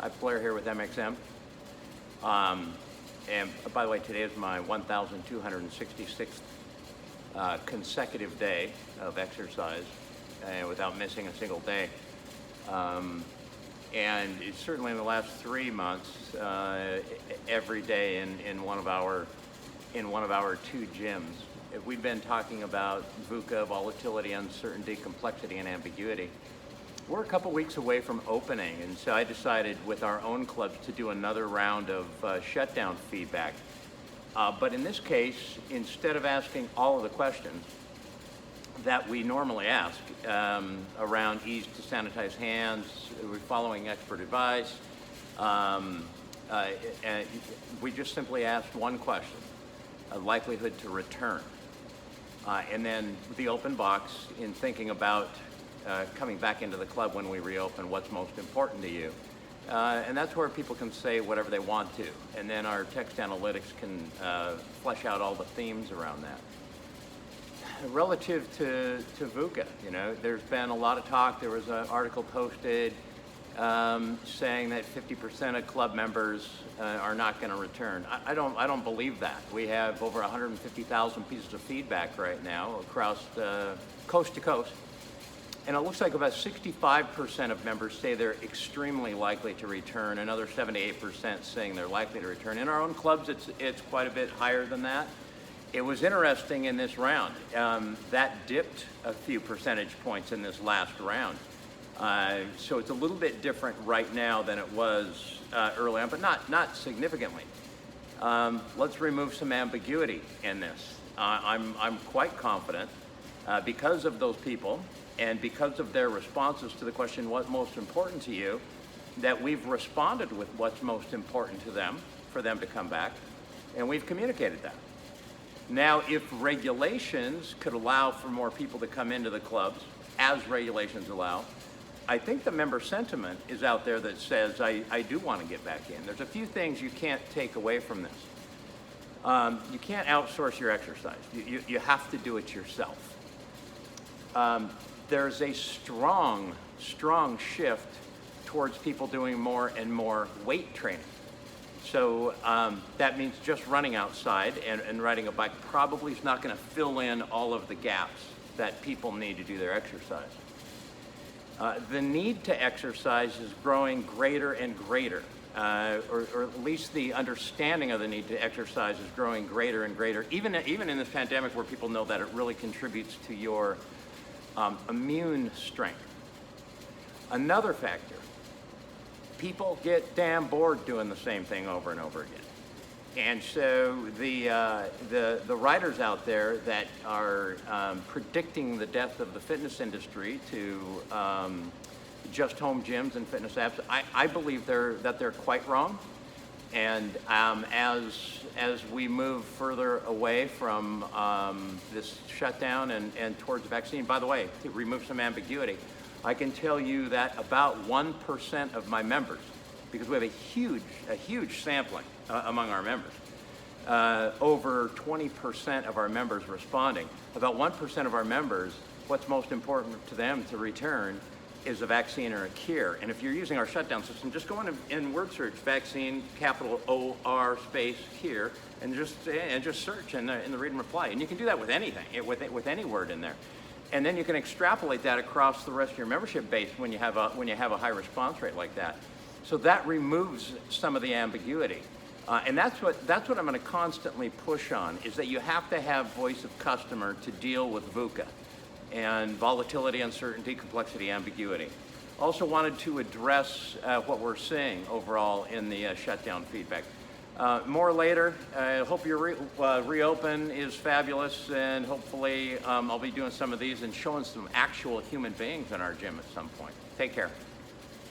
I'm Blair here with MXM. And by the way, today is my 1,266th consecutive day of exercise without missing a single day. And it's certainly in the last 3 months, every day in one of our 2 gyms. We've been talking about VUCA, volatility, uncertainty, complexity, and ambiguity. We're a couple weeks away from opening, and so I decided with our own clubs to do another round of shutdown feedback. But in this case, instead of asking all of the questions that we normally ask around ease to sanitize hands, we're following expert advice, and we just simply asked one question, a likelihood to return. And then the open box in thinking about coming back into the club when we reopen, what's most important to you. And that's where people can say whatever they want to. And then our text analytics can flesh out all the themes around that. Relative to VUCA, there's been a lot of talk. There was an article posted saying that 50% of club members are not going to return. I don't believe that. We have over 150,000 pieces of feedback right now across coast to coast. And it looks like about 65% of members say they're extremely likely to return, another 78% saying they're likely to return. In our own clubs, it's quite a bit higher than that. It was interesting in this round. That dipped a few percentage points in this last round. So it's a little bit different right now than it was early on, but not significantly. Let's remove some ambiguity in this. I'm quite confident because of those people and because of their responses to the question, what's most important to you, that we've responded with what's most important to them for them to come back, and we've communicated that. Now, if regulations could allow for more people to come into the clubs, as regulations allow, I think the member sentiment is out there that says, I do want to get back in. There's a few things you can't take away from this. You can't outsource your exercise. You have to do it yourself. There's a strong shift towards people doing more and more weight training. So that means just running outside and riding a bike probably is not going to fill in all of the gaps that people need to do their exercise. The need to exercise is growing greater and greater, or at least the understanding of the need to exercise is growing greater and greater, even in this pandemic where people know that it really contributes to your immune strength. Another factor, people get damn bored doing the same thing over and over again. And so the writers out there that are predicting the death of the fitness industry to just home gyms and fitness apps, I believe that they're quite wrong. And as we move further away from this shutdown and towards vaccine, by the way, to remove some ambiguity, I can tell you that about 1% of my members, because we have a huge sampling among our members, over 20% of our members responding, about 1% of our members, what's most important to them to return is a vaccine or a cure. And if you're using our shutdown system, just go in word search, vaccine, capital O-R space cure, and just search in the read and reply. And you can do that with anything, with any word in there. And then you can extrapolate that across the rest of your membership base when you have a high response rate like that. So that removes some of the ambiguity. And that's what I'm going to constantly push on, is that you have to have voice of customer to deal with VUCA and volatility, uncertainty, complexity, ambiguity. Also wanted to address what we're seeing overall in the shutdown feedback. More later. I hope your reopen is fabulous, and hopefully I'll be doing some of these and showing some actual human beings in our gym at some point. Take care.